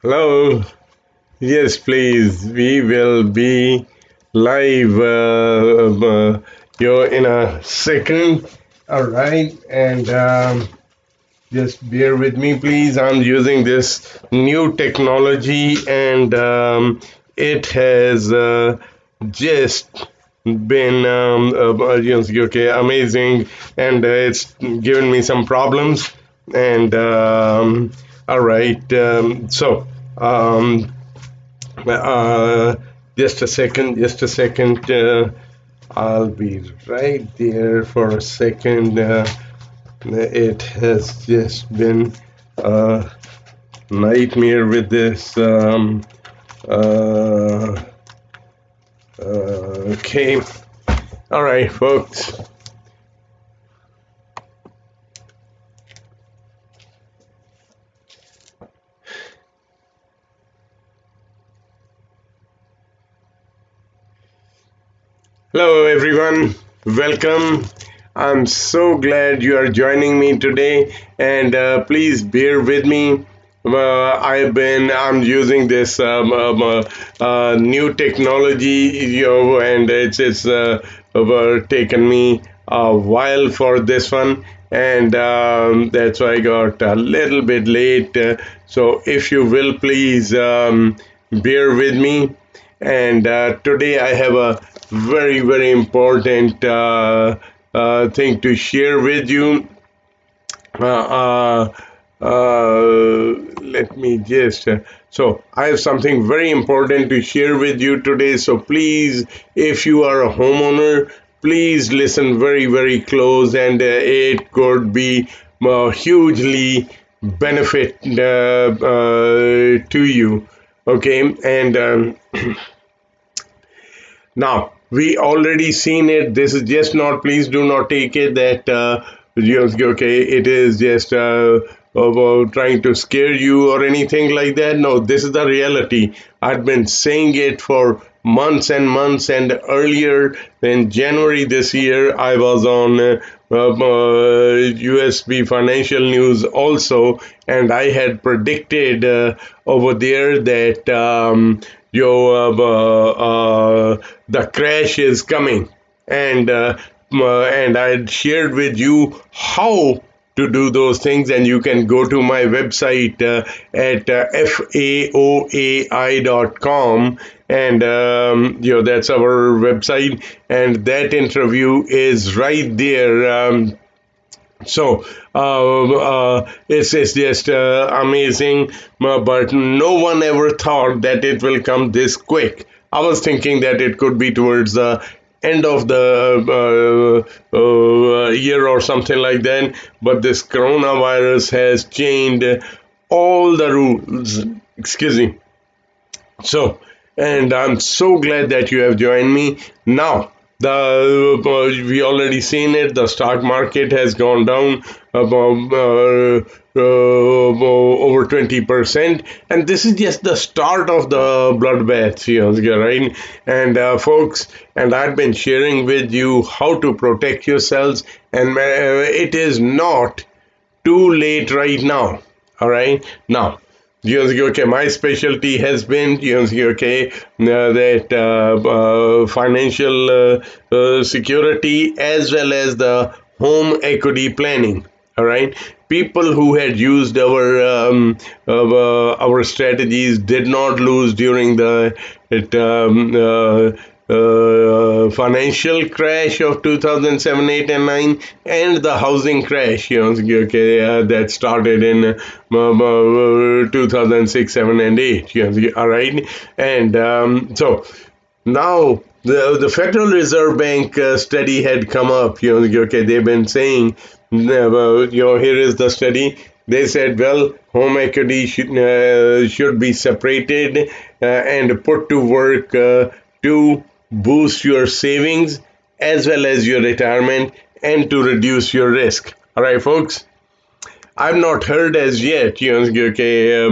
Hello. Yes, please. We will be live. You're in a second. All right, and just bear with me, please. I'm using this new technology, and it has just been okay, amazing, and it's given me some problems. And all right, uh, just a second, just a second. I'll be right there for a second. It has just been a nightmare with this. Uh, okay. All right, folks. Hello, everyone. Welcome. I'm so glad you are joining me today, and please bear with me. I'm using this new technology, and it's taken me a while for this one, and that's why I got a little bit late. So if you will please bear with me, and today I have a very important thing to share with you. Uh, Let me just. So, I have something very important to share with you today. So, please, if you are a homeowner, please listen very close, and it could be hugely benefit to you. Okay, and now, we already seen it. This is just not, please do not take it that, okay, it is just about trying to scare you or anything like that. No, this is the reality. I've been saying it for months and months, and earlier in January this year, I was on USB Financial News also, and I had predicted over there that the crash is coming, and and I had shared with you how to do those things, and you can go to my website at faoai.com, and that's our website, and that interview is right there. It's just amazing, but no one ever thought that it will come this quick. I was thinking that it could be towards the end of the year or something like that, but this coronavirus has changed all the rules. Excuse me. So, and I'm so glad that you have joined me. Now, we already seen it. The stock market has gone down about over 20%, and this is just the start of the bloodbath, right? And folks, and I've been sharing with you how to protect yourselves, and it is not too late right now. All right, now. Okay, my specialty has been okay that financial security as well as the home equity planning. All right, people who had used our strategies did not lose during the financial crash of 2007, 8, and 9, and the housing crash, okay, that started in 2006, 7, and 8. All right, and now the Federal Reserve Bank study had come up. Okay, they've been saying, here is the study. They said, well, home equity should be separated and put to work to boost your savings as well as your retirement and to reduce your risk. All right, folks. I've not heard as yet, okay,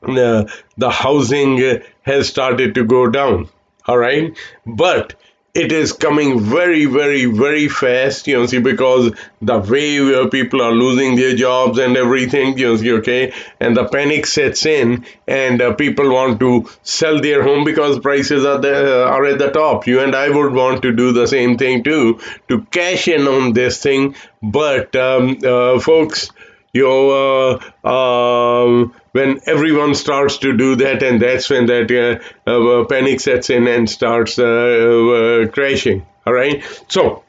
that the housing has started to go down. All right, but it is coming very, very, very fast, see, because the way people are losing their jobs and everything, see, okay, and the panic sets in, and people want to sell their home because prices are at the top. You and I would want to do the same thing too, to cash in on this thing, but folks, when everyone starts to do that, and that's when that panic sets in and starts crashing. All right. So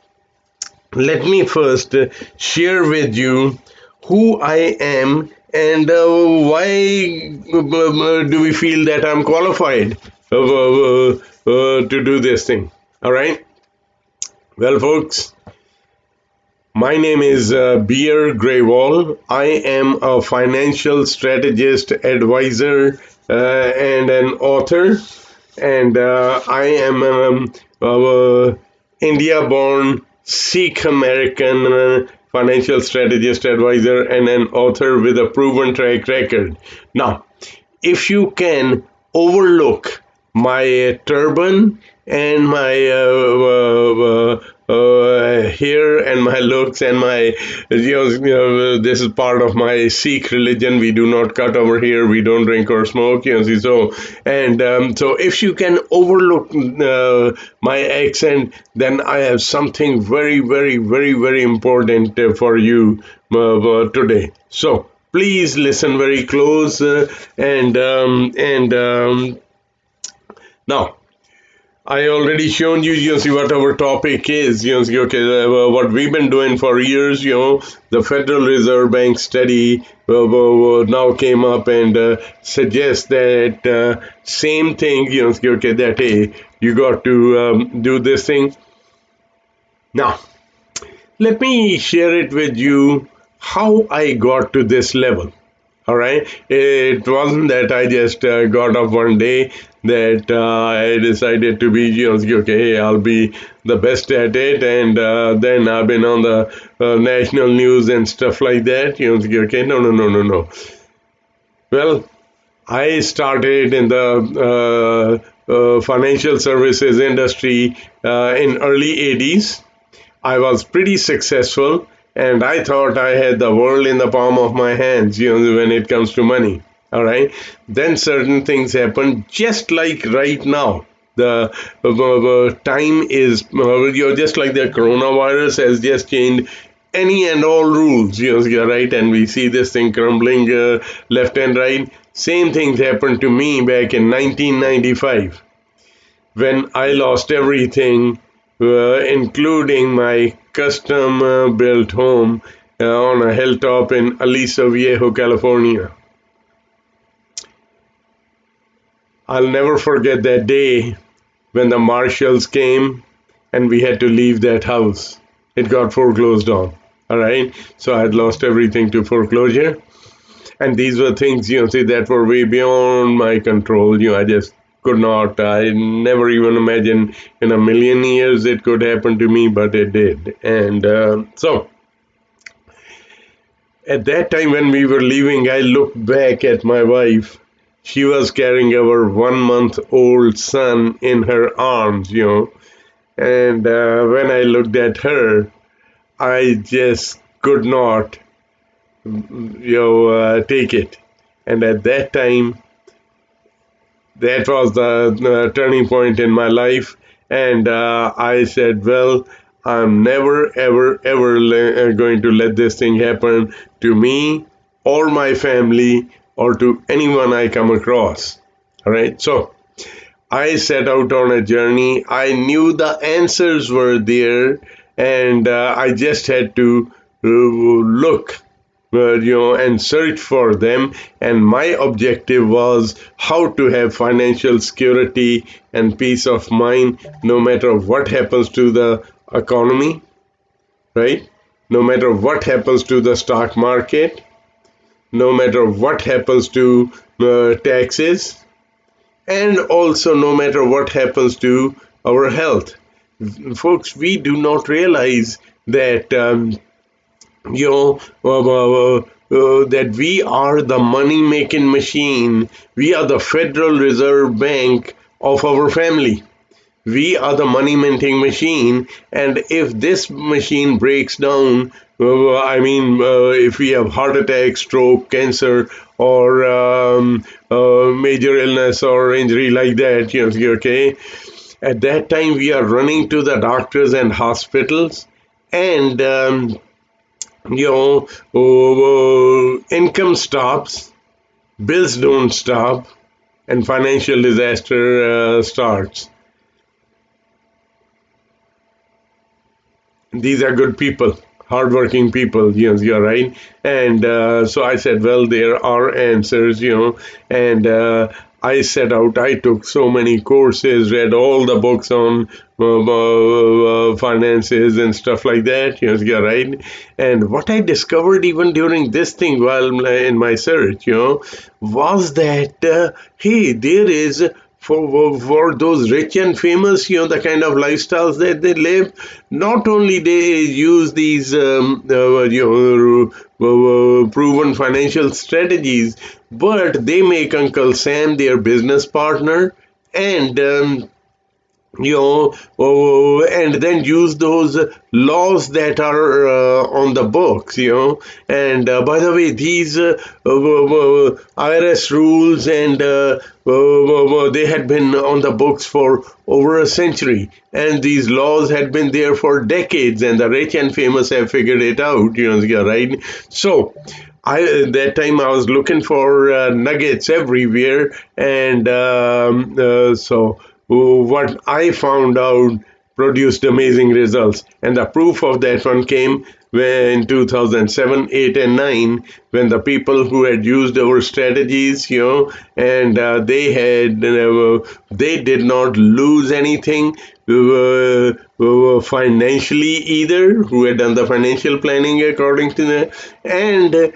let me first share with you who I am and why do we feel that I'm qualified to do this thing. All right. Well, folks, my name is Bir Grewall. I am a financial strategist, advisor, and an author. And I am a India-born Sikh American financial strategist, advisor, and an author with a proven track record. Now, if you can overlook my turban and my hair and my looks and my this is part of my Sikh religion. We do not cut over here. We don't drink or smoke. See, so and so if you can overlook my accent, then I have something very, very, very, very important for you today. So please listen very close and now I already shown you, see what our topic is. See, okay, what we've been doing for years. The Federal Reserve Bank study now came up and suggests that same thing. See, okay, that hey, you got to do this thing. Now, let me share it with you how I got to this level. All right. It wasn't that I just got up one day that I decided to be, okay, hey, I'll be the best at it. And then I've been on the national news and stuff like that. Okay, no. Well, I started in the financial services industry in early 80s. I was pretty successful, and I thought I had the world in the palm of my hands, when it comes to money. All right. Then certain things happen, just like right now. The time is, just like the coronavirus has just changed any and all rules, right? And we see this thing crumbling left and right. Same things happened to me back in 1995 when I lost everything, including my custom built home on a hilltop in Aliso Viejo, California. I'll never forget that day when the marshals came and we had to leave that house. It got foreclosed on. All right. So I had lost everything to foreclosure. And these were things, see, that were way beyond my control. I just could not. I never even imagined in a million years it could happen to me, but it did. And so at that time when we were leaving, I looked back at my wife. She was carrying our 1-month-old son in her arms, and when I looked at her, I just could not, take it. And at that time, that was the turning point in my life. And I said, well, I'm never, ever, ever going to let this thing happen to me or my family or to anyone I come across. All right. So I set out on a journey. I knew the answers were there, and I just had to look and search for them. And my objective was how to have financial security and peace of mind no matter what happens to the economy, right? No matter what happens to the stock market, no matter what happens to taxes, and also no matter what happens to our health. Folks, we do not realize that that we are the money making machine. We are the Federal Reserve Bank of our family. we are the money minting machine, and if this machine breaks down, if we have heart attack, stroke, cancer, or major illness or injury like that, okay, at that time we are running to the doctors and hospitals, and income stops, bills don't stop, and financial disaster starts. These are good people, hardworking people, you're right. And so I said, well, there are answers, and I set out, I took so many courses, read all the books on finances and stuff like that, you're right. And what I discovered even during this thing while in my search, was that, hey, there is for those rich and famous, the kind of lifestyles that they live. Not only they use these proven financial strategies, but they make Uncle Sam their business partner, and and then use those laws that are on the books, And by the way, these IRS rules and they had been on the books for over a century, and these laws had been there for decades, and the rich and famous have figured it out, right? So, that time I was looking for nuggets everywhere, and so what I found out produced amazing results. And the proof of that one came when in 2007, 8, and 9, when the people who had used our strategies, and they did not lose anything financially either, who had done the financial planning according to that, and in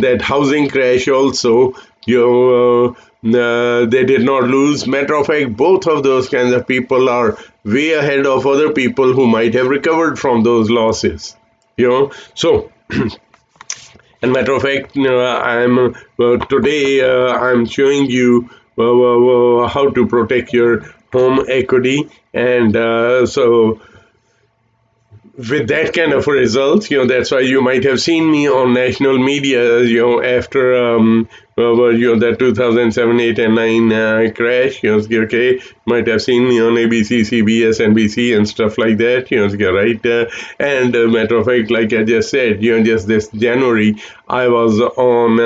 that housing crash also, they did not lose. Matter of fact, both of those kinds of people are way ahead of other people who might have recovered from those losses. So, and matter of fact, I'm today I'm showing you how to protect your home equity, and so with that kind of a result, that's why you might have seen me on national media, after that 2007, 8, and 9 crash, okay, might have seen me on ABC, CBS, NBC, and stuff like that, right? And matter of fact, like I just said, just this January, I was on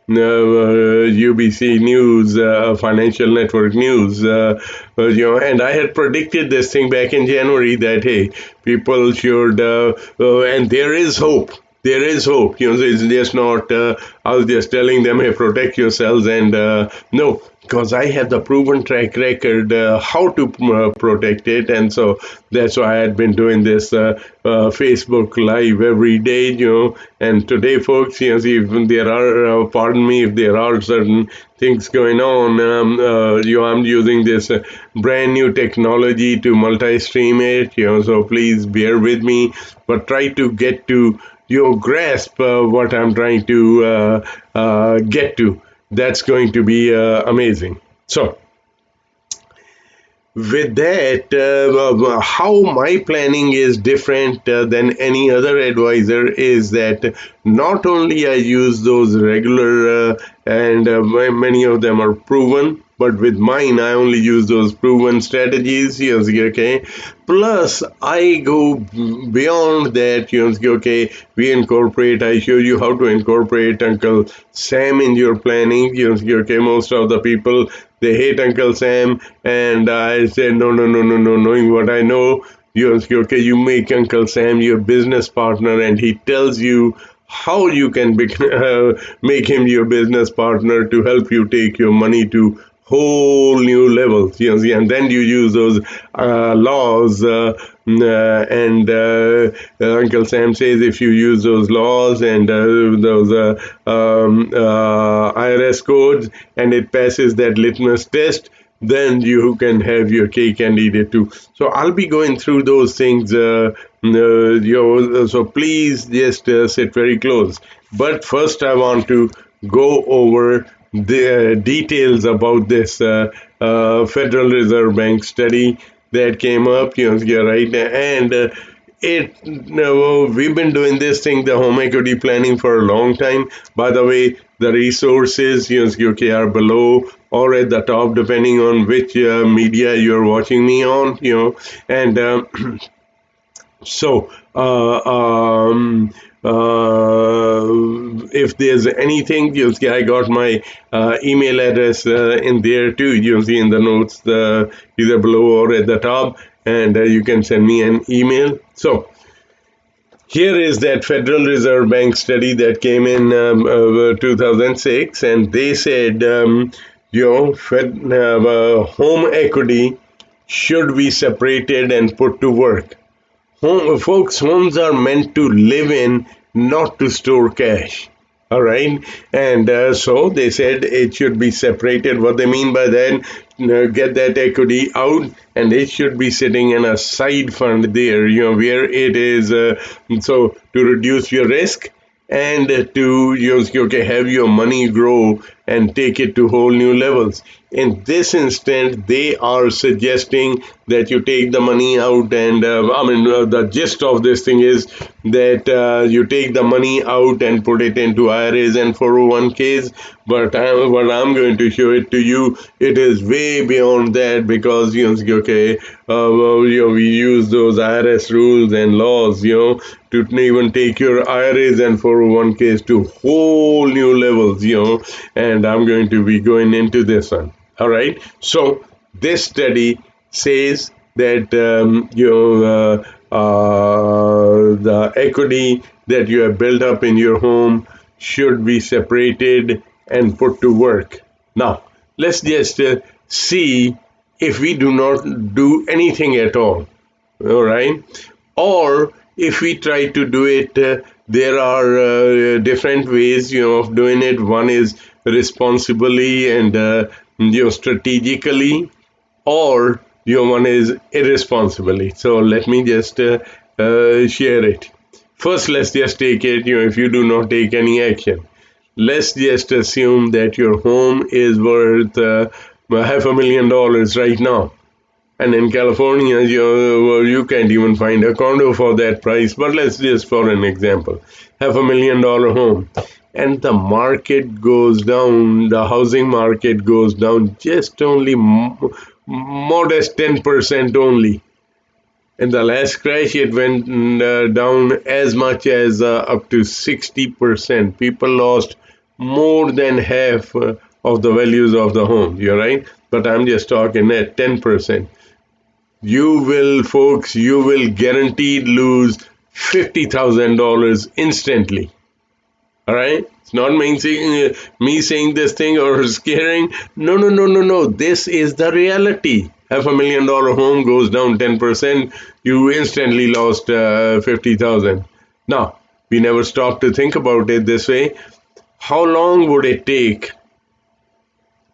UBC News, Financial Network News, and I had predicted this thing back in January that, hey, people should, and there is hope. There is hope. It's just not, I was just telling them, hey, protect yourselves, and no, because I have the proven track record how to protect it, and so that's why I had been doing this Facebook Live every day, and today, folks, if there are, pardon me, if there are certain things going on, I'm using this brand new technology to multi-stream it, so please bear with me, but try to get to grasp what I'm trying to get to. That's going to be amazing. So, with that, how my planning is different than any other advisor is that not only I use those regular and many of them are proven, but with mine I only use those proven strategies, okay. Plus I go beyond that, okay. We incorporate. I show you how to incorporate Uncle Sam in your planning, okay. Most of the people, they hate Uncle Sam, and I said, no, knowing what I know, okay, you make Uncle Sam your business partner, and he tells you how you can make him your business partner to help you take your money to whole new levels, and then you use those laws, and Uncle Sam says if you use those laws and those IRS codes, and it passes that litmus test, then you can have your cake and eat it too. So I'll be going through those things, so please just sit very close. But first I want to go over the details about this Federal Reserve Bank study that came up. You're right, and we've been doing this thing, the home equity planning, for a long time. By the way, the resources, okay, are below or at the top, depending on which media you're watching me on. And so, if there's anything, you'll see I got my email address in there too. You'll see in the notes, either below or at the top, and you can send me an email. So, here is that Federal Reserve Bank study that came in 2006, and they said, home equity should be separated and put to work. Folks, homes are meant to live in, not to store cash. All right. And so they said it should be separated. What they mean by that, get that equity out, and it should be sitting in a side fund there, where it is, so to reduce your risk and to have your money grow and take it to whole new levels. In this instant, they are suggesting that you take the money out, and the gist of this thing is that you take the money out and put it into IRAs and 401ks. But what I'm going to show it to you, it is way beyond that, because we use those IRS rules and laws, to even take your IRAs and 401ks to whole new levels, and I'm going to be going into this one. All right. So this study says that the equity that you have built up in your home should be separated and put to work. Now, let's just see if we do not do anything at all. All right. Or if we try to do it, there are different ways, of doing it. One is responsibly and strategically, or one is irresponsibly. So let me just share it. First, let's just take it, if you do not take any action. Let's just assume that your home is worth $500,000 right now. And in California, you can't even find a condo for that price. But let's just, for an example, $500,000 home. And the market goes down, the housing market goes down just only modest 10% only. In the last crash, it went down as much as up to 60%. People lost more than half of the values of the home. You're right? But I'm just talking at 10%. You will guaranteed lose $50,000 instantly. All right? It's not me saying this thing or scaring. No. This is the reality. $500,000 home goes down 10%. You instantly lost 50,000. Now, we never stop to think about it this way. How long would it take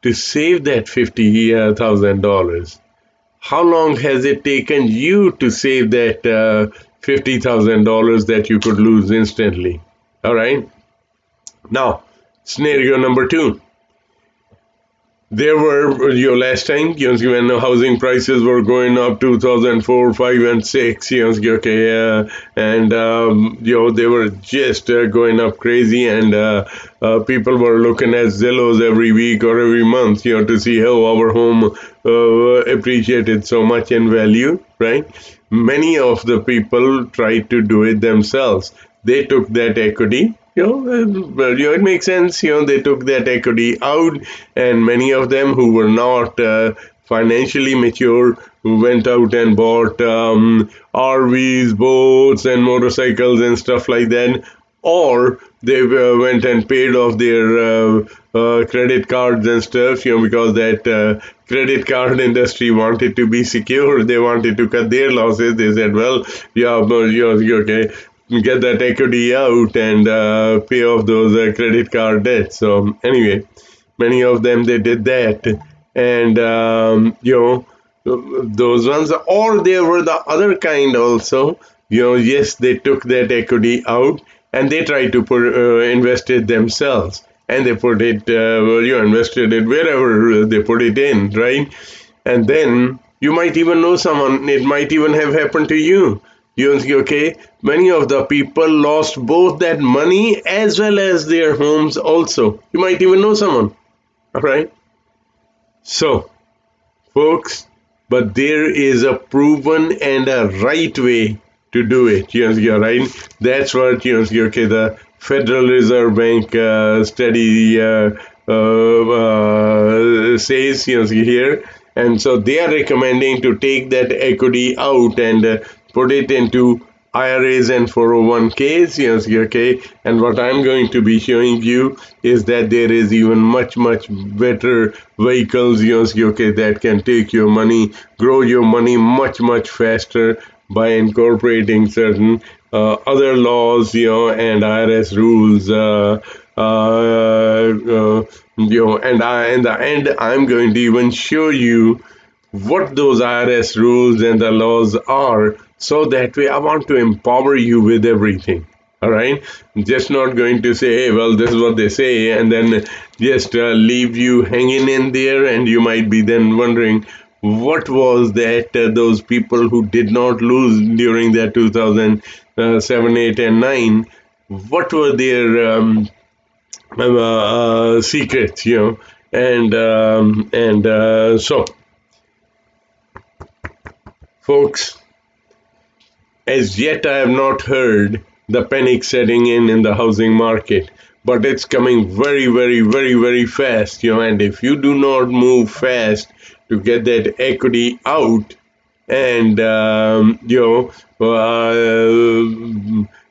to save that $50,000? How long has it taken you to save that $50,000 that you could lose instantly? All right. Now, scenario number 2. There were, last time, when housing prices were going up 2004, 5, and 6, and they were just going up crazy, and people were looking at Zillows every week or every month, to see how our home appreciated so much in value, right? Many of the people tried to do it themselves. They took that equity. It makes sense. They took that equity out, and many of them who were not financially mature went out and bought RVs, boats, and motorcycles and stuff like that. Or they went and paid off their credit cards and stuff, because that credit card industry wanted to be secure. They wanted to cut their losses. They said, well, okay, get that equity out and pay off those credit card debts. So anyway, many of them, they did that. And, those ones, or there were the other kind also, yes, they took that equity out and they tried to invest it themselves. and they put it, you invested it wherever they put it in, right? And then you might even know someone, it might even have happened to you. You think, okay, many of the people lost both that money as well as their homes also. You might even know someone, all right? So, folks, but there is a proven and a right way to do it. You're right. That's what okay. The Federal Reserve Bank study says here, and so they are recommending to take that equity out and put it into IRAs and 401ks, okay. And what I'm going to be showing you is that there is even much better vehicles, okay, that can take your money, grow your money much faster by incorporating certain other laws, and IRS rules. And in the end, I'm going to even show you what those IRS rules and the laws are, so that way I want to empower you with everything. All right, just not going to say, hey, well, this is what they say, and then just leave you hanging in there, and you might be then wondering what was that those people who did not lose during that 2007, 8, and 9, what were their secrets, and so, folks, as yet, I have not heard the panic setting in the housing market, but it's coming very fast, and if you do not move fast to get that equity out, and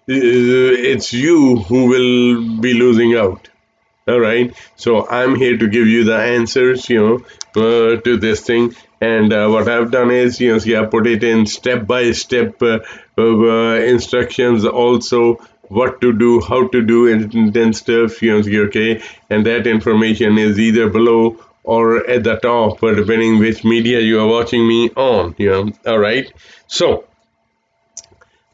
it's you who will be losing out. All right, so I'm here to give you the answers, to this thing. And what I've done is, I put it in step-by-step instructions, also what to do, how to do it, and stuff, okay. And that information is either below or at the top, depending which media you are watching me on, all right. So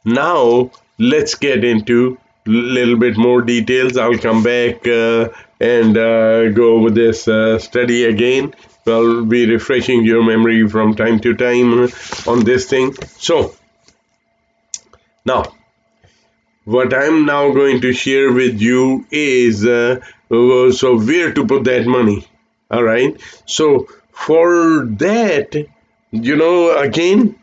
now let's get into a little bit more details. I'll come back and go over this study again. I'll be refreshing your memory from time to time on this thing. So now, what I'm now going to share with you is so where to put that money. All right. So for that, again,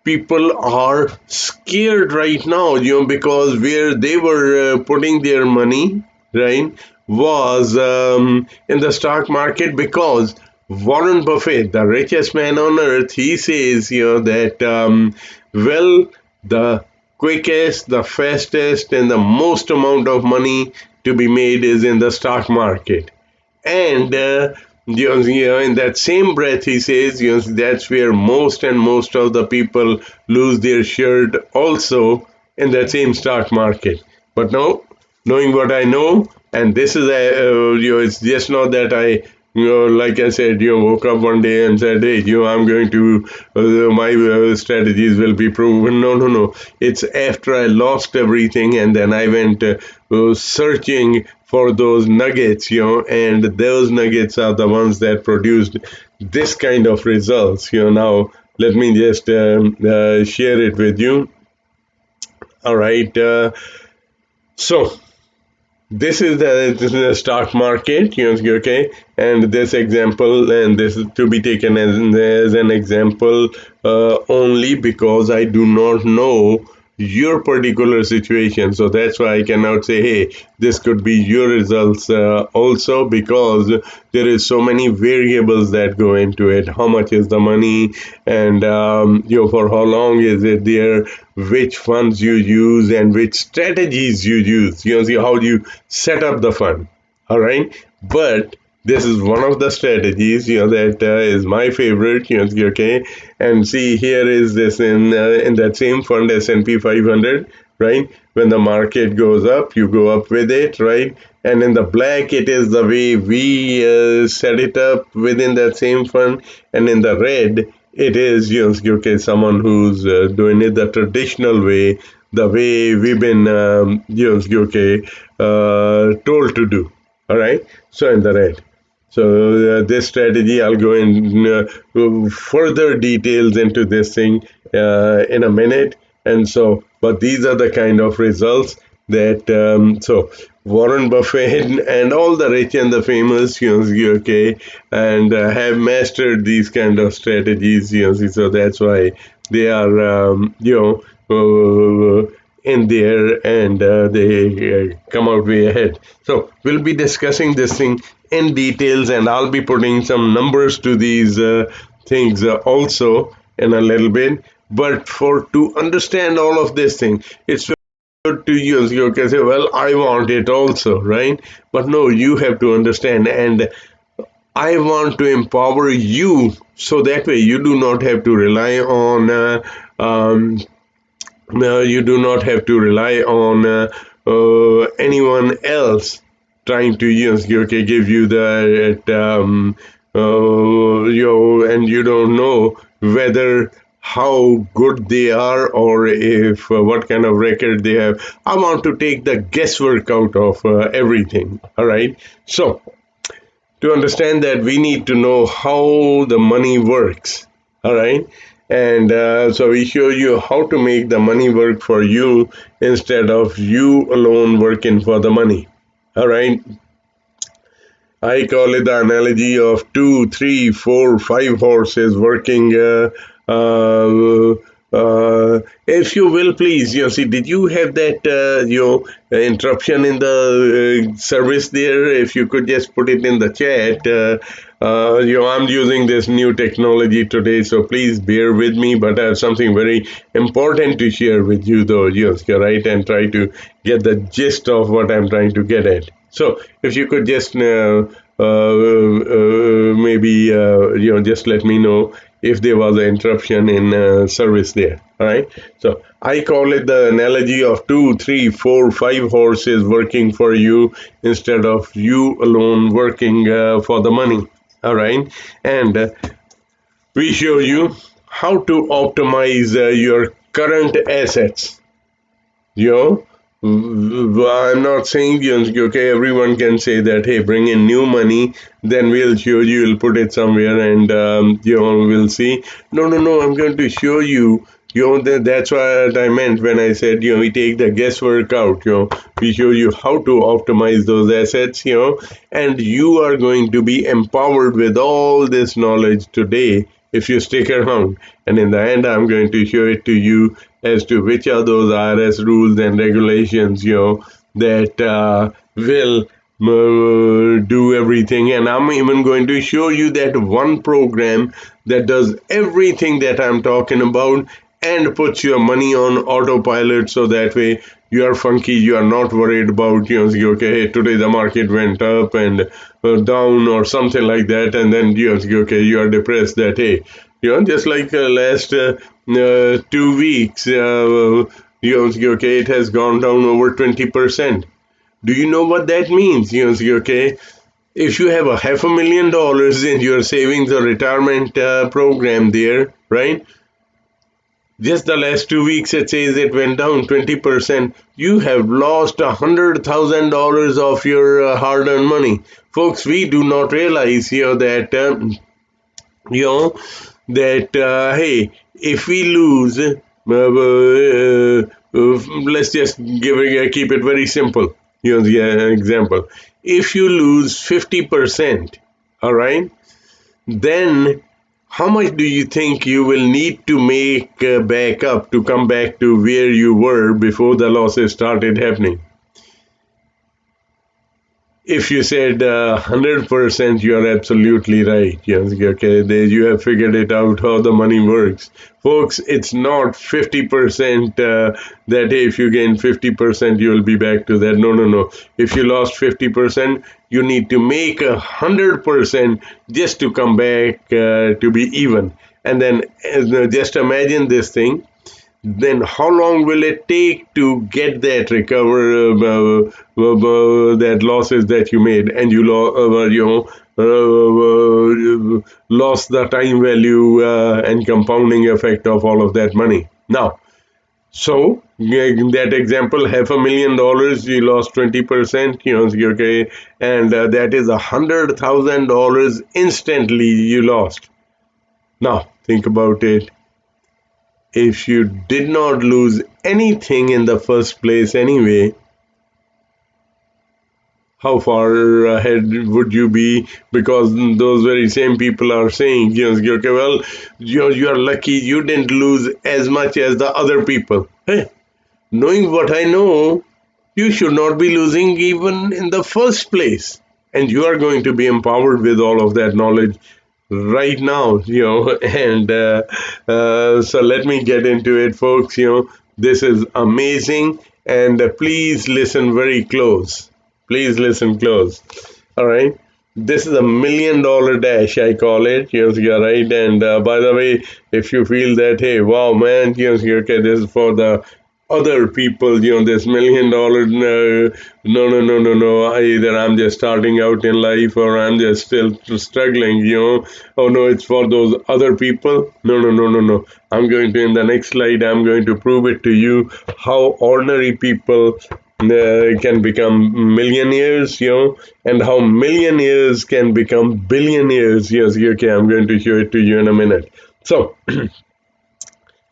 people are scared right now, because where they were putting their money, right, was in the stock market, because Warren Buffett, the richest man on earth, he says, that, well, the quickest, the fastest, and the most amount of money to be made is in the stock market. And in that same breath, he says, that's where most of the people lose their shirt also, in that same stock market. But no, knowing what I know, and this is it's just not that I, like I said, woke up one day and said, hey, I'm going to, my strategies will be proven. No. It's after I lost everything, and then I went searching for those nuggets, and those nuggets are the ones that produced this kind of results. Now let me just share it with you. All right. So this is the stock market, okay, and this example, and this is to be taken as an example only, because I do not know your particular situation. So that's why I cannot say, hey, this could be your results also, because there is so many variables that go into it. How much is the money, and for how long is it there, which funds you use, and which strategies you use, how do you set up the fund. All right, but this is one of the strategies, that is my favorite, okay. And see, here is this in that same fund, S&P 500, right? When the market goes up, you go up with it, right? And in the black, it is the way we set it up within that same fund, and in the red, it is, okay, someone who's doing it the traditional way, the way we've been, okay, told to do. All right, so in the red. So this strategy, I'll go in further details into this thing in a minute. And so, but these are the kind of results that so Warren Buffett and all the rich and the famous, okay, and have mastered these kind of strategies, so that's why they are, in there, and they come out way ahead. So we'll be discussing this thing in details, and I'll be putting some numbers to these things also in a little bit. But for to understand all of this thing, it's good to use. You can say, well, I want it also, right? But no, you have to understand, and I want to empower you so that way you do not have to rely on you do not have to rely on anyone else trying to okay, give you the and you don't know whether how good they are or if what kind of record they have. I want to take the guesswork out of everything. All right. So to understand that, we need to know how the money works. All right. And so we show you how to make the money work for you instead of you alone working for the money. All right. I call it the analogy of two, three, four, five horses working. If you will, please, see, did you have that, interruption in the service there? If you could just put it in the chat. I'm using this new technology today, so please bear with me. But I have something very important to share with you, though. Yes, you're right, and try to get the gist of what I'm trying to get at. So if you could just maybe just let me know if there was an interruption in service there. All right. So I call it the analogy of two, three, four, five horses working for you instead of you alone working for the money. All right. And we show you how to optimize your current assets. I'm not saying, okay, everyone can say that, hey, bring in new money, then we'll show you, we'll put it somewhere, and, we'll see. No, no, no, I'm going to show you, that's what I meant when I said, we take the guesswork out, we show you how to optimize those assets, and you are going to be empowered with all this knowledge today if you stick around. And in the end, I'm going to show it to you as to which are those IRS rules and regulations, that will do everything. And I'm even going to show you that one program that does everything that I'm talking about and puts your money on autopilot, so that way you are funky, you are not worried about, okay, hey, today the market went up and down or something like that, and then okay, you are depressed that, hey, just like last 2 weeks, okay, it has gone down over 20%. Do you know what that means? Okay, if you have $500,000 in your savings or retirement program there, right? Just the last 2 weeks, it says it went down 20%. You have lost $100,000 of your hard-earned money. Folks, we do not realize here that, hey, if we lose, let's just keep it very simple. The example. If you lose 50%, all right, then how much do you think you will need to make back up to come back to where you were before the losses started happening? If you said 100%, you are absolutely right. Yes, okay, you have figured it out how the money works. Folks, it's not 50% that hey, if you gain 50%, you will be back to that. No, no, no. If you lost 50%, you need to make 100% just to come back to be even. And then just imagine this thing. Then how long will it take to get that recover that losses that you made, and you lost the time value and compounding effect of all of that money. Now, So in that example, $500,000, you lost 20%, okay, and that is $100,000 instantly you lost. Now think about it. If you did not lose anything in the first place anyway, how far ahead would you be? Because those very same people are saying, okay, well, you're lucky you didn't lose as much as the other people. Hey, knowing what I know, you should not be losing even in the first place. And you are going to be empowered with all of that knowledge right now, and so let me get into it, folks. This is amazing, and please listen very close. Please listen close. All right. This is a $1 million dash, I call it. Yes, you're right. And by the way, if you feel that, hey, wow, man, yes, okay, this is for the other people, this $1 million, no, no, no, no, no. Either I'm just starting out in life or I'm just still struggling, Oh, no, it's for those other people. No, no, no, no, no. I'm going to, in the next slide, I'm going to prove it to you how ordinary people can become millionaires, and how millionaires can become billionaires. Yes, okay, I'm going to show it to you in a minute. So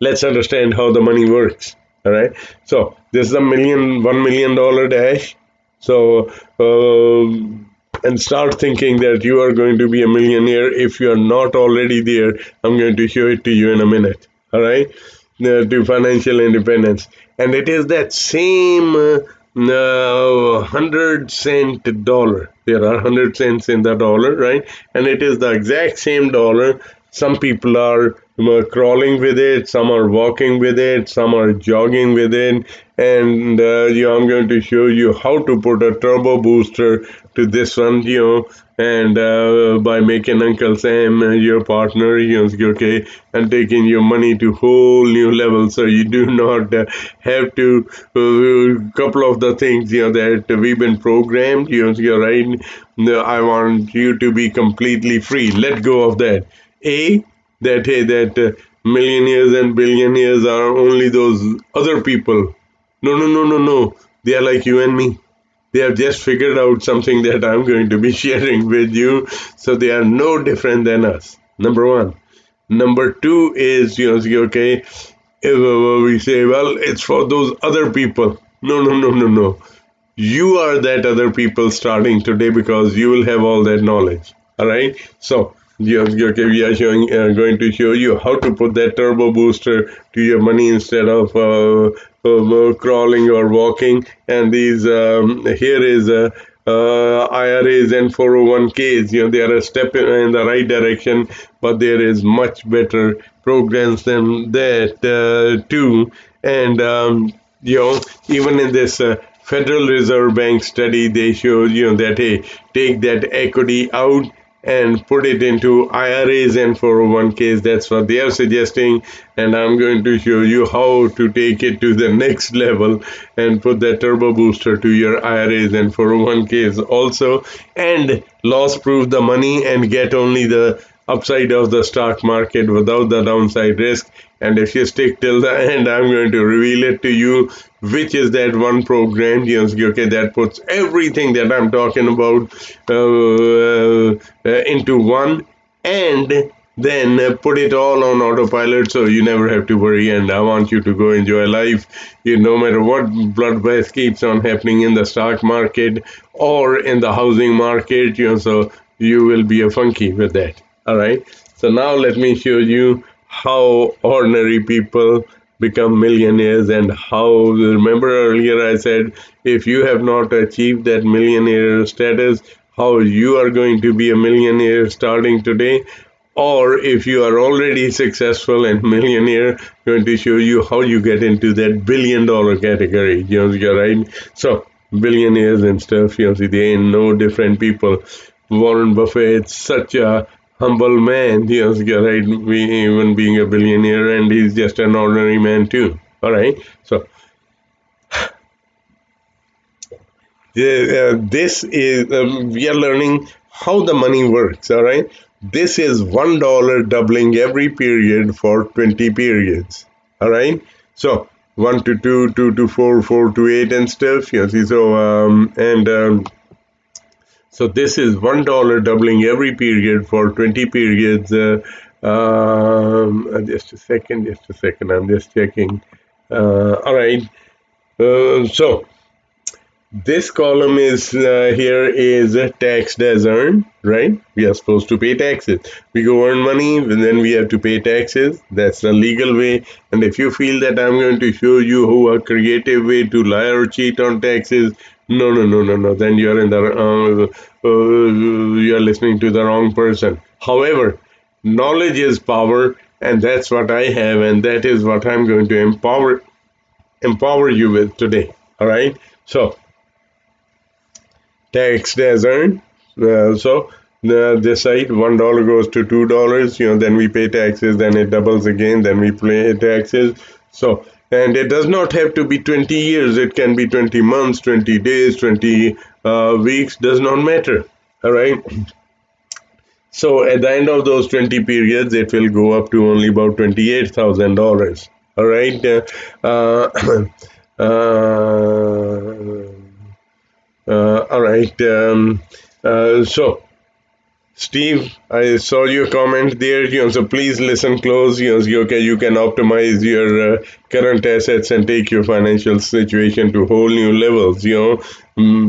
let's understand how the money works. All right. So this is $1 million dash. So and start thinking that you are going to be a millionaire if you are not already there. I'm going to show it to you in a minute. All right. To financial independence, and it is that same 100 cent dollar. There are 100 cents in the dollar, right? And it is the exact same dollar. Some people are crawling with it, some are walking with it, some are jogging with it, and I'm going to show you how to put a turbo booster to this one, and by making Uncle Sam your partner, okay, and taking your money to whole new level. So you do not have to couple of the things that we've been programmed. You're right. No, I want you to be completely free. Let go of that. That hey, that millionaires and billionaires are only those other people. No, no, no, no, no. They are like you and me. They have just figured out something that I'm going to be sharing with you. So they are no different than us. Number one. Number two is, okay, if we say, well, it's for those other people. No, no, no, no, no. You are that other people starting today because you will have all that knowledge. All right. So okay, we are going to show you how to put that turbo booster to your money instead of crawling or walking. And these here is IRAs and 401ks. They are a step in the right direction, but there is much better programs than that too. And even in this Federal Reserve Bank study, they showed that hey, take that equity out and put it into IRAs and 401ks. That's what they are suggesting, and I'm going to show you how to take it to the next level and put that turbo booster to your IRAs and 401ks also, and loss proof the money and get only the upside of the stock market without the downside risk. And if you stick till the end, I'm going to reveal it to you, which is that one program, okay, that puts everything that I'm talking about into one, and then put it all on autopilot so you never have to worry. And I want you to go enjoy life. No matter what bloodbath keeps on happening in the stock market or in the housing market, so you will be a funky with that. All right. So now let me show you how ordinary people become millionaires, and how, remember earlier I said, if you have not achieved that millionaire status, how you are going to be a millionaire starting today. Or if you are already successful and millionaire, going to show you how you get into that $1 billion category. You're right. So billionaires and stuff, see, they ain't no different people. Warren Buffett, such a humble man, you're right, even being a billionaire, and he's just an ordinary man too. All right. So this is we are learning how the money works. All right. This is $1 doubling every period for 20 periods. All right. So 1 to 2, 2 to 4, 4 to 8 and stuff. You see, so this is $1 doubling every period for 20 periods. Just a second. I'm just checking. All right. So this column is here is taxed as earned, right? We are supposed to pay taxes. We go earn money, and then we have to pay taxes. That's the legal way. And if you feel that I'm going to show you who a creative way to lie or cheat on taxes, no. Then you're in the you're listening to the wrong person. However, knowledge is power, and that's what I have, and that is what I'm going to empower you with today. All right. So taxed as earned. This side $1 goes to $2. Then we pay taxes. Then it doubles again. Then we pay taxes. So and it does not have to be 20 years. It can be 20 months, 20 days, 20 weeks. Does not matter. All right. So at the end of those 20 periods, it will go up to only about $28,000. All right. All right. So, Steve, I saw your comment there. So please listen close. You can optimize your current assets and take your financial situation to whole new levels.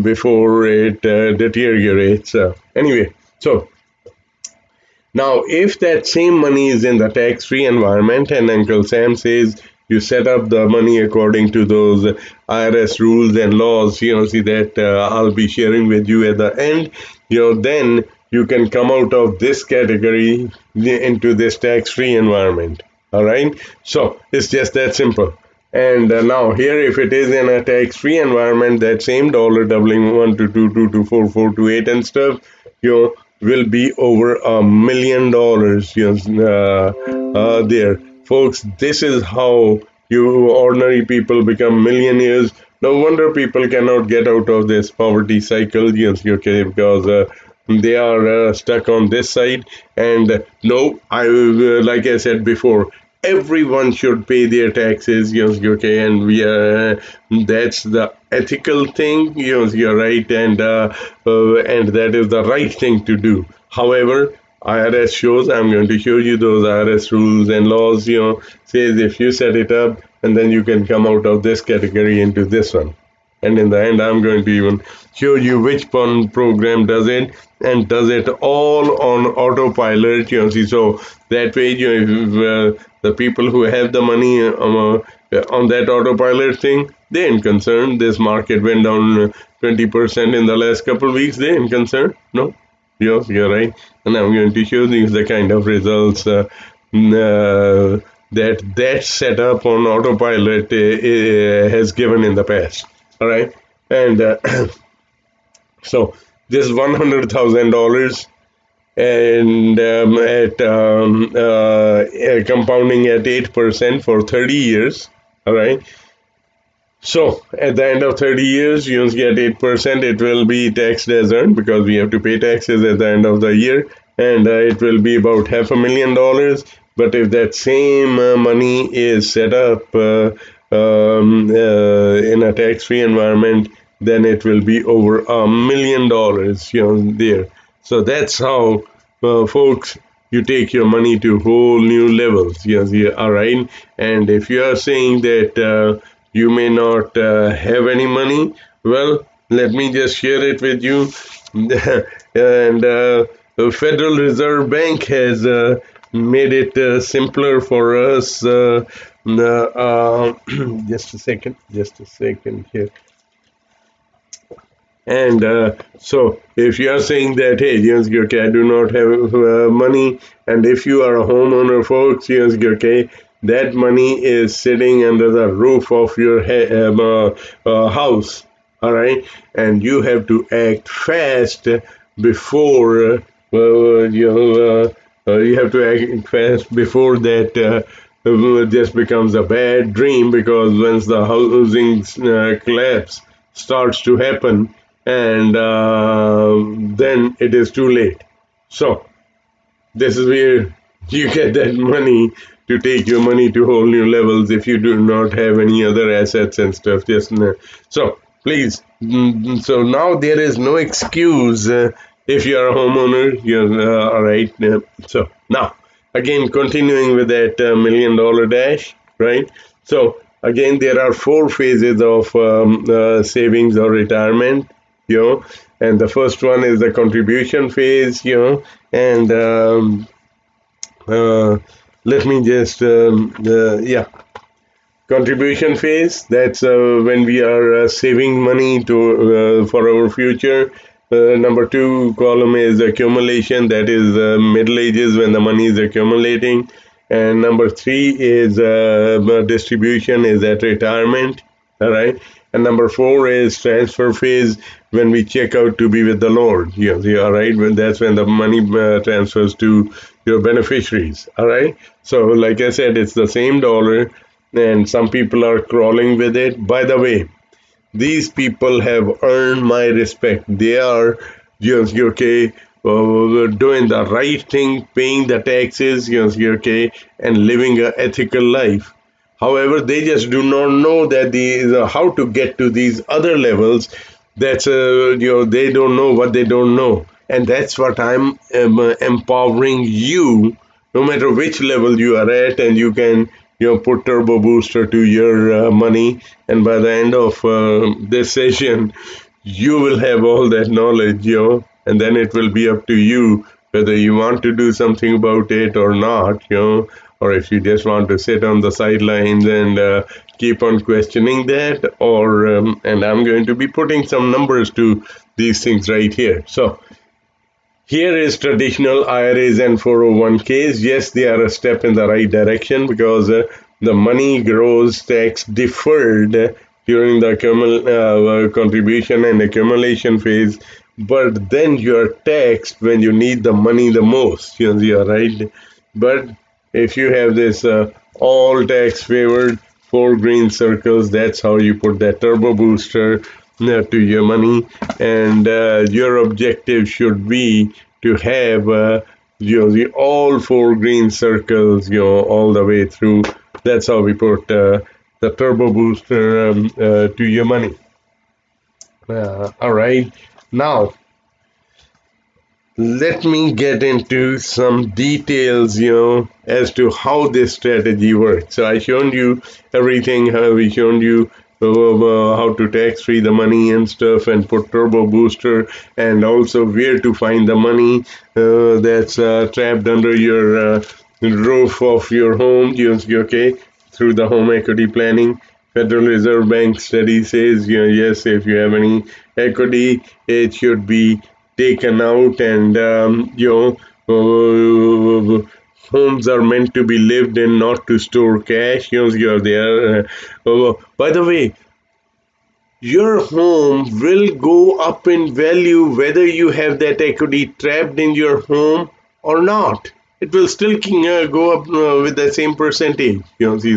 Before it deteriorates. Anyway, so now, if that same money is in the tax-free environment and Uncle Sam says you set up the money according to those IRS rules and laws, see that I'll be sharing with you at the end, then you can come out of this category into this tax-free environment. All right. So it's just that simple. And now here, if it is in a tax-free environment, that same dollar doubling 1 to 2, 2 to 4, 4 to 8 and stuff, will be over $1 million. There, folks. This is how you ordinary people become millionaires. No wonder people cannot get out of this poverty cycle. Okay, because they are stuck on this side. And no, like I said before, everyone should pay their taxes. Okay, and that's the ethical thing. You're right, and that is the right thing to do. However, IRS shows, I'm going to show you those IRS rules and laws, says if you set it up, and then you can come out of this category into this one. And in the end, I'm going to even show you which one program does it, and does it all on autopilot. So that way, if, the people who have the money on that autopilot thing, they ain't concerned. This market went down 20% in the last couple of weeks. They ain't concerned. No, you're right. And I'm going to show you the kind of results that setup on autopilot has given in the past. All right. And so this $100,000 and at compounding at 8% for 30 years. All right. So at the end of 30 years, you get 8%. It will be taxed as earned because we have to pay taxes at the end of the year. And it will be about $500,000. But if that same money is set up in a tax-free environment, then it will be over $1 million, there. So that's how, folks, you take your money to whole new levels. All right. And if you are saying that you may not have any money, well, let me just share it with you. And the Federal Reserve Bank has made it simpler for us. Just a second here. And so if you are saying that, hey, okay, I do not have money, and if you are a homeowner, folks, okay, that money is sitting under the roof of your house, all right, and you have to act fast before you have to act fast before that just becomes a bad dream, because once the housing collapse starts to happen, and then it is too late. So this is where you get that money to take your money to whole new levels if you do not have any other assets and stuff. Just so please. So now there is no excuse if you are a homeowner. You're all right. So now again, continuing with that $1 million dash, right? So again, there are four phases of savings or retirement. You know, and the first one is the contribution phase. And uh, let me just yeah, contribution phase. That's when we are saving money to for our future. Number two column is accumulation. That is middle ages when the money is accumulating. And number three is distribution, is at retirement. All right. And number four is transfer phase, when we check out to be with the Lord. Yes, yeah, all right. That's when the money transfers to your beneficiaries. All right. So, like I said, it's the same dollar, and some people are crawling with it. By the way, these people have earned my respect. They are just okay, doing the right thing, paying the taxes, okay, and living an ethical life. However, they just do not know that how to get to these other levels. That's they don't know what they don't know, and that's what I'm empowering you. No matter which level you are at, and you can put turbo booster to your money, and by the end of this session, you will have all that knowledge, and then it will be up to you whether you want to do something about it or not, or if you just want to sit on the sidelines and keep on questioning that, or and I'm going to be putting some numbers to these things right here. So here is traditional IRAs and 401ks. Yes, they are a step in the right direction, because the money grows tax deferred during the contribution and accumulation phase, but then you are taxed when you need the money the most. You are right. But if you have this all tax favored four green circles, that's how you put that turbo booster to your money, and your objective should be to have the all four green circles all the way through. That's how we put the turbo booster to your money. All right, now let me get into some details, as to how this strategy works. So I shown you everything, how we shown you how to tax free the money and stuff, and put turbo booster, and also where to find the money that's trapped under your roof of your home, okay, through the home equity planning. Federal Reserve Bank study says, yes, if you have any equity, it should be taken out, and homes are meant to be lived in, not to store cash. You're there. By the way, your home will go up in value whether you have that equity trapped in your home or not. It will still go up with the same percentage.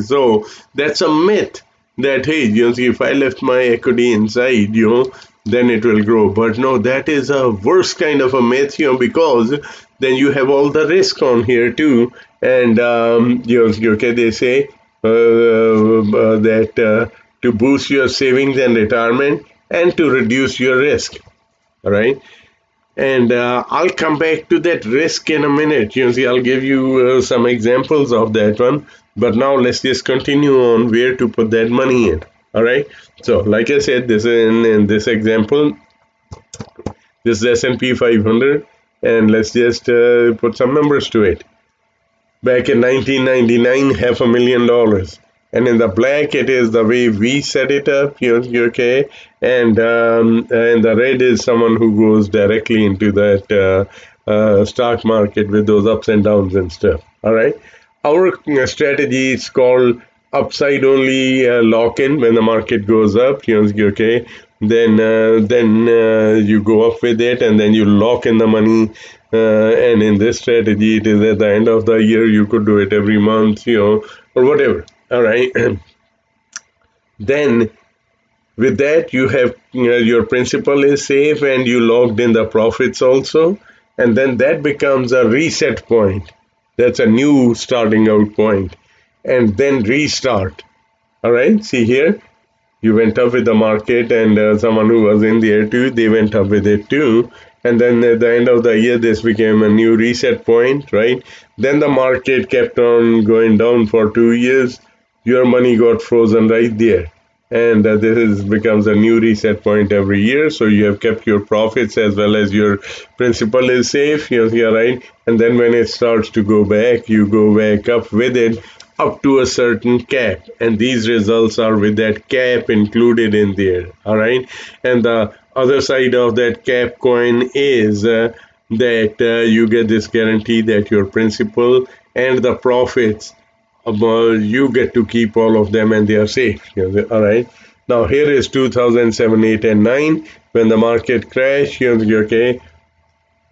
So that's a myth that, hey, if I left my equity inside, then it will grow. But no, that is a worse kind of a myth, because then you have all the risk on here too. And okay, they say that to boost your savings and retirement, and to reduce your risk. All right. And I'll come back to that risk in a minute. I'll give you some examples of that one. But now let's just continue on where to put that money in. All right. So, like I said, this in this example, this is S&P 500, and let's just put some numbers to it. Back in 1999, $500,000. And in the black, it is the way we set it up, okay? And the red is someone who goes directly into that stock market with those ups and downs and stuff, all right? Our strategy is called upside only lock-in. When the market goes up, okay? Then you go up with it, and then you lock in the money. And in this strategy, it is at the end of the year. You could do it every month, or whatever. All right. Then with that, you have your principal is safe, and you logged in the profits also, and then that becomes a reset point. That's a new starting out point. And then restart. All right, see here, you went up with the market, and someone who was in there too, they went up with it too. And then at the end of the year, this became a new reset point, right? Then the market kept on going down for 2 years. Your money got frozen right there. And becomes a new reset point every year. So you have kept your profits as well as your principal is safe. You're right. And then when it starts to go back, you go back up with it up to a certain cap, and these results are with that cap included in there. All right, and the other side of that cap coin is that you get this guarantee that your principal and the profits, you get to keep all of them and they are safe. All right, now here is 2007, 8 and 9 when the market crashed. Okay,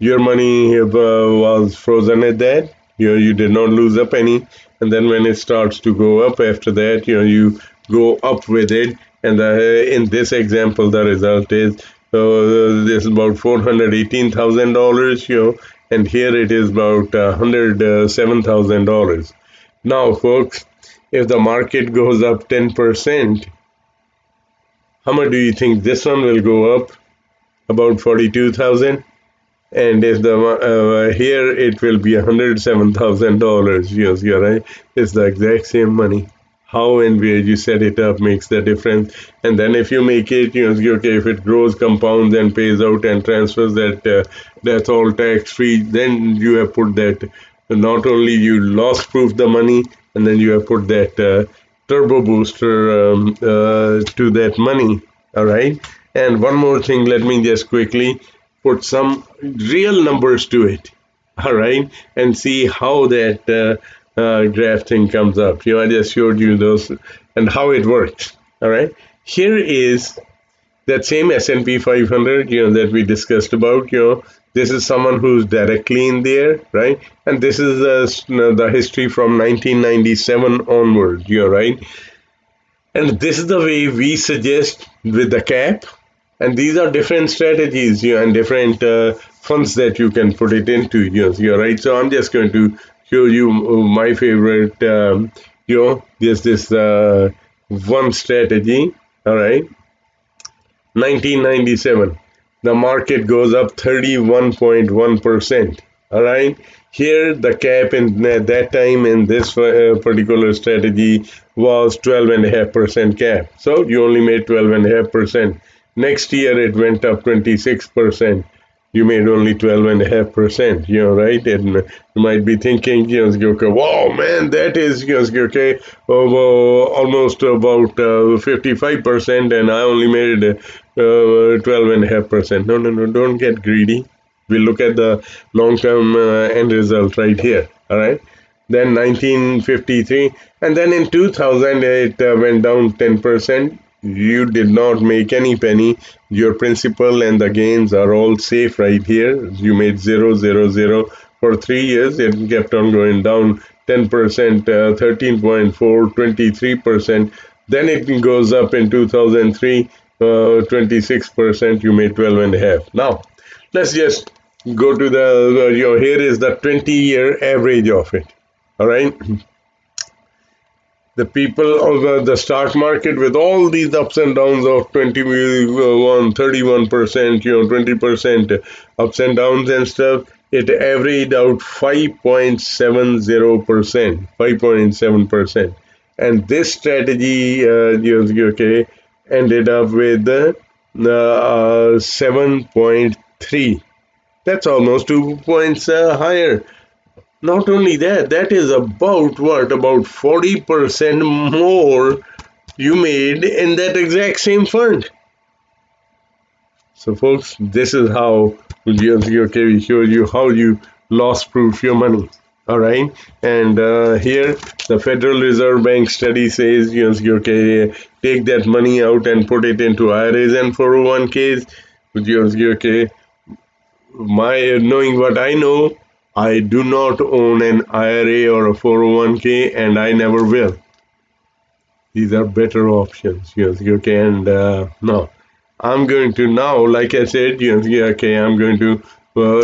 your money was frozen at that. You did not lose a penny. And then when it starts to go up after that, you go up with it. And in this example, the result is this is about $418,000, and here it is about $107,000. Now, folks, if the market goes up 10%, how much do you think this one will go up? About 42,000. And if the here it will be $107,000. Yes, you're right. It's the exact same money. How and where you set it up makes the difference. And then if you make it, okay, if it grows, compounds, and pays out and transfers, that's all tax free. Then you have put that. Not only you loss proof the money, and then you have put that turbo booster to that money. All right. And one more thing, let me just quickly put some real numbers to it, all right, and see how that graph thing comes up. I just showed you those and how it works, all right. Here is that same S&P 500, that we discussed about. This is someone who's directly in there, right? And this is the history from 1997 onwards, right? And this is the way we suggest with the cap. And these are different strategies, and different funds that you can put it into. You're right. So I'm just going to show you my favorite. There's this one strategy. All right. 1997, the market goes up 31.1%. All right. Here, the cap in that time in this particular strategy was 12.5% cap. So you only made 12.5%. Next year, it went up 26%. You made only 12.5%, right? And you might be thinking, okay, wow, man, that is, okay, almost about 55%, and I only made 12.5%. No, don't get greedy. We look at the long-term end result right here, all right? Then 1953, and then in 2000, it went down 10%. You did not make any penny. Your principal and the gains are all safe right here. You made 0.00 for 3 years. It kept on going down 10%, 13.4, 23%. Then it goes up in 2003, 26%. You made 12.5. Now, let's just go to the, here is the 20-year average of it. All right. The people of the stock market with all these ups and downs of 21, 31%, 20% ups and downs and stuff, it averaged out 5.70%, 5.7%. And this strategy, okay, ended up with 7.3. That's almost 2 points higher. Not only that, that is about what? About 40% more you made in that exact same fund. So, folks, this is how we show you how you loss-proof your money. All right, and here the Federal Reserve Bank study says, okay, take that money out and put it into IRAs and 401ks. Okay, knowing what I know, I do not own an IRA or a 401k, and I never will. These are better options. Okay, and no, I'm going to now, like I said, okay, I'm going to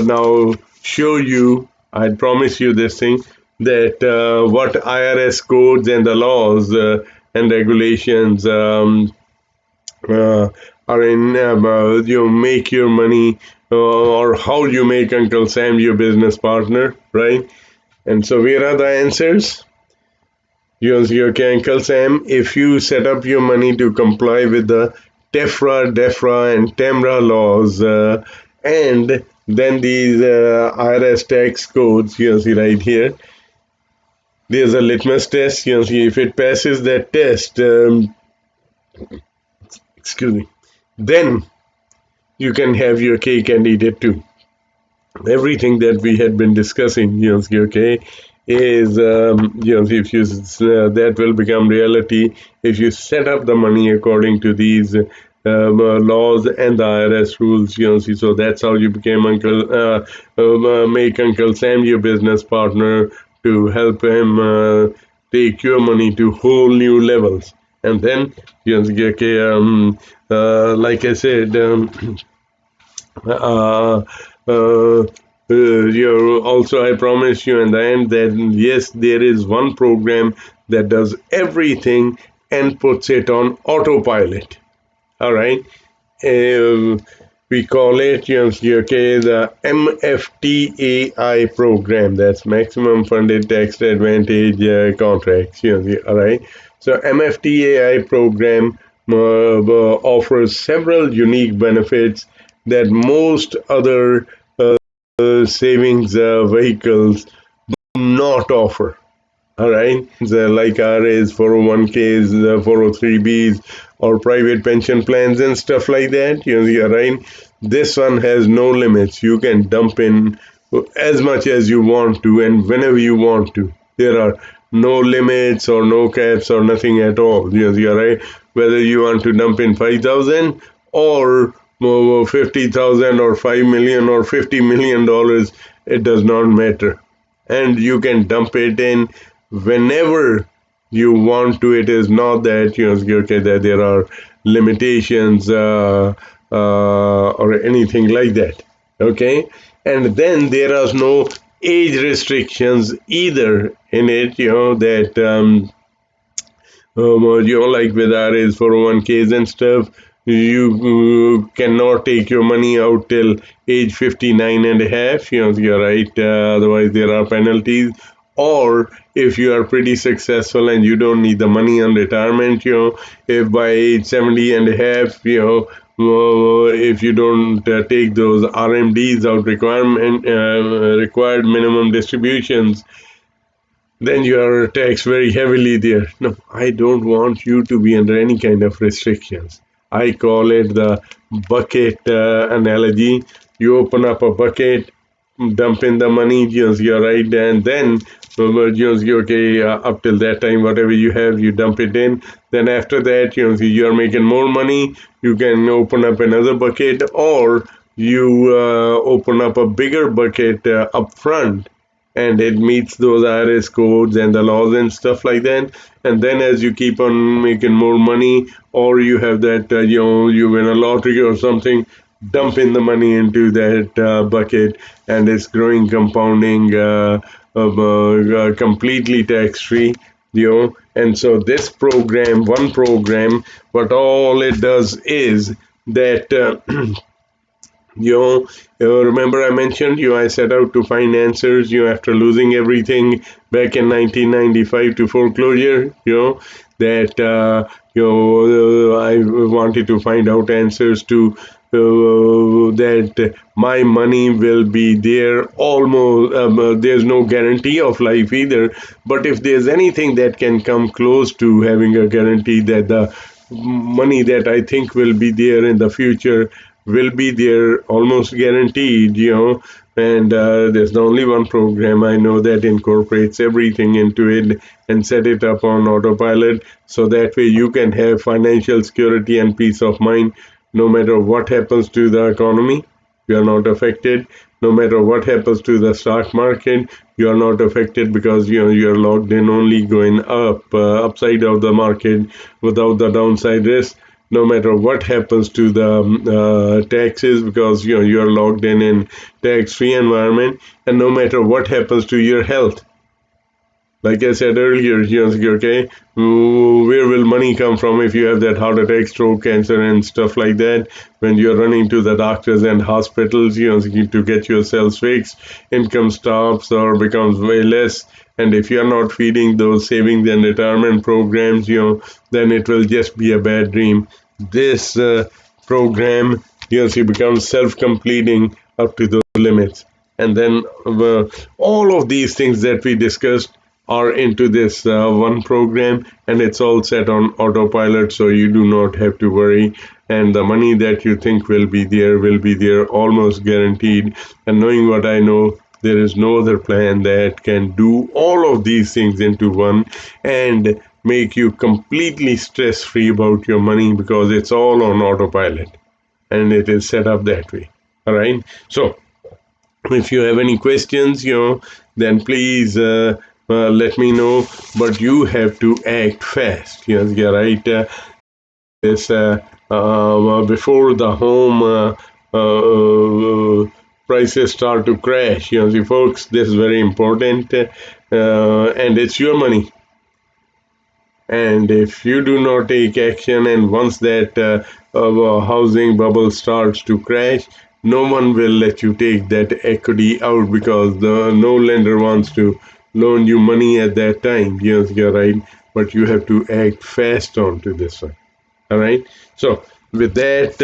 now show you. I promise you this thing, that what IRS codes and the laws and regulations uh, are in you make your money, or how you make Uncle Sam your business partner, right? And so where are the answers? Okay, Uncle Sam, if you set up your money to comply with the TEFRA, DEFRA, and TEMRA laws, and then these IRS tax codes, you see right here, there's a litmus test. You see, if it passes that test, excuse me, then you can have your cake and eat it too. Everything that we had been discussing, okay, is if you that will become reality if you set up the money according to these laws and the IRS rules. So that's how you became make Uncle Sam your business partner, to help him take your money to whole new levels. And then okay, like I said. Uh, uh, Also, I promise you in the end that yes, there is one program that does everything and puts it on autopilot. All right. Uh, we call it, okay, the MFTAI program. That's Maximum Funded Tax Advantage Contracts. All right. So MFTAI program offers several unique benefits that most other savings vehicles do not offer. All right, like RAs, 401ks, 403bs, or private pension plans and stuff like that. You're right. This one has no limits. You can dump in as much as you want to and whenever you want to. There are no limits or no caps or nothing at all. You're right. Whether you want to dump in 5,000 or 50,000 or 5 million or $50 million, it does not matter. And you can dump it in whenever you want to. It is not that okay, that there are limitations or anything like that. Okay, and then there are no age restrictions either in it. That like with RAs, 401ks and stuff, you cannot take your money out till age 59 and a half. You're right. Otherwise, there are penalties. Or if you are pretty successful and you don't need the money on retirement, if by age 70 and a half, if you don't take those RMDs out, required minimum distributions, then you are taxed very heavily there. No, I don't want you to be under any kind of restrictions. I call it the bucket analogy. You open up a bucket, dump in the money, you're right, and then okay, up till that time, whatever you have, you dump it in. Then after that, you are making more money. You can open up another bucket, or you open up a bigger bucket up front, and it meets those IRS codes and the laws and stuff like that. And then as you keep on making more money, or you have that, you win a lottery or something, dump in the money into that bucket, and it's growing, compounding, completely tax free. And so this program, one program, what all it does is that. Remember I mentioned I set out to find answers, after losing everything back in 1995 to foreclosure, that, I wanted to find out answers to that my money will be there almost, there's no guarantee of life either, but if there's anything that can come close to having a guarantee that the money that I think will be there in the future will be there almost guaranteed, and there's only one program I know that incorporates everything into it and set it up on autopilot, so that way you can have financial security and peace of mind. No matter what happens to the economy, you are not affected. No matter what happens to the stock market, you are not affected, because you're locked in, only going up, upside of the market, without the downside risk. No matter what happens to the taxes, because you're locked in tax-free environment. And no matter what happens to your health, like I said earlier, okay, where will money come from if you have that heart attack, stroke, cancer, and stuff like that? When you're running to the doctors and hospitals, to get yourself fixed, income stops or becomes way less. And if you're not feeding those savings and retirement programs, then it will just be a bad dream. This program, it becomes self-completing up to those limits. And then all of these things that we discussed are into this one program, and it's all set on autopilot, so you do not have to worry. And the money that you think will be there almost guaranteed. And knowing what I know, there is no other plan that can do all of these things into one and make you completely stress free about your money, because it's all on autopilot and it is set up that way. All right. So if you have any questions, then please let me know. But you have to act fast. Yes, yeah, right. This before the home prices start to crash. See, folks, this is very important, and it's your money. And if you do not take action, and once that housing bubble starts to crash, no one will let you take that equity out, because no lender wants to loan you money at that time. Yes, you're right. But you have to act fast onto this one. All right. So with that,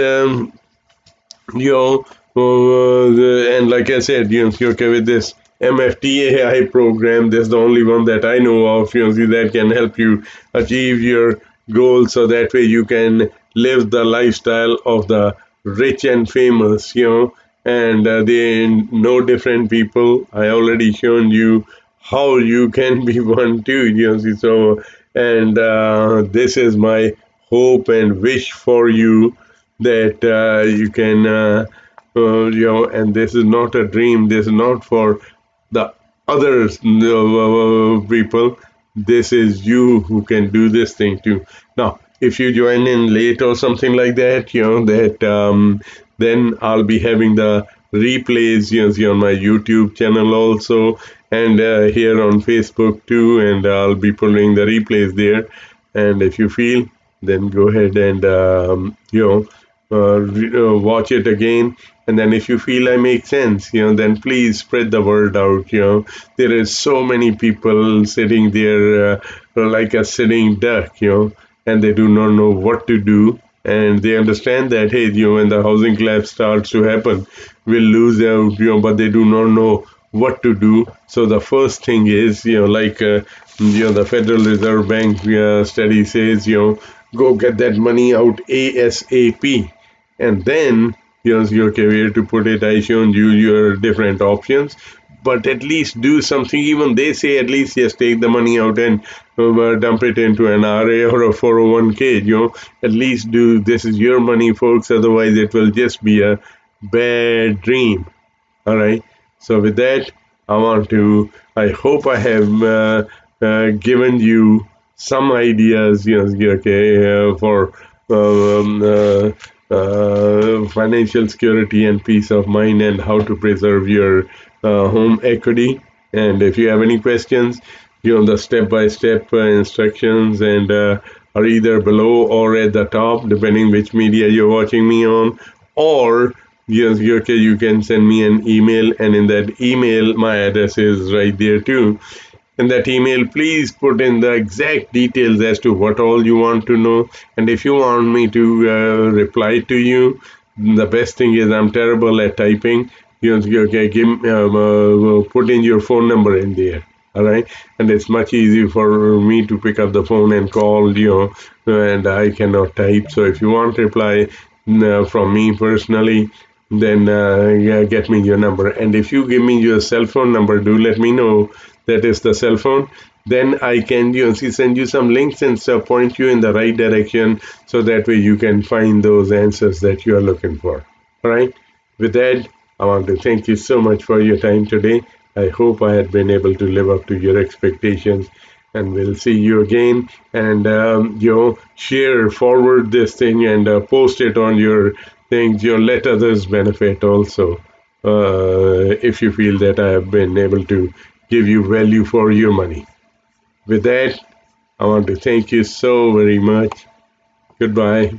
and like I said, okay, with this MFTAI program, that's the only one that I know of, that can help you achieve your goals, so that way you can live the lifestyle of the rich and famous, and they know different people. I already shown you how you can be one too, so, and this is my hope and wish for you, that you can and this is not a dream, this is not for the other people, this is you who can do this thing too. Now if you join in late or something like that, then I'll be having the replays, on my YouTube channel also, and here on Facebook too, and I'll be putting the replays there. And if you feel, then go ahead and watch it again. And then if you feel I make sense, then please spread the word out. There is so many people sitting there like a sitting duck, and they do not know what to do. And they understand that, hey, when the housing collapse starts to happen, we'll lose out, but they do not know what to do. So the first thing is, the Federal Reserve Bank study says, go get that money out ASAP. And then, your career, to put it, I shown you your different options. But at least do something. Even they say at least just take the money out and dump it into an RA or a 401k. At least do, this is your money, folks. Otherwise, it will just be a bad dream. All right. So with that, I hope I have given you some ideas, for financial security and peace of mind, and how to preserve your home equity. And if you have any questions, the step-by-step instructions and are either below or at the top, depending which media you're watching me on, or yes, okay, you can send me an email, and in that email, my address is right there too. In that email, please put in the exact details as to what all you want to know. And if you want me to reply to you, the best thing is, I'm terrible at typing. Okay, put in your phone number in there. All right, and it's much easier for me to pick up the phone and call, and I cannot type. So if you want reply from me personally, then get me your number. And if you give me your cell phone number, do let me know that is the cell phone. Then I can send you some links and point you in the right direction, so that way you can find those answers that you are looking for. All right. With that, I want to thank you so much for your time today. I hope I had been able to live up to your expectations, and we'll see you again. And share, forward this thing, and post it on your things. Let others benefit also, if you feel that I have been able to give you value for your money. With that, I want to thank you so very much. Goodbye.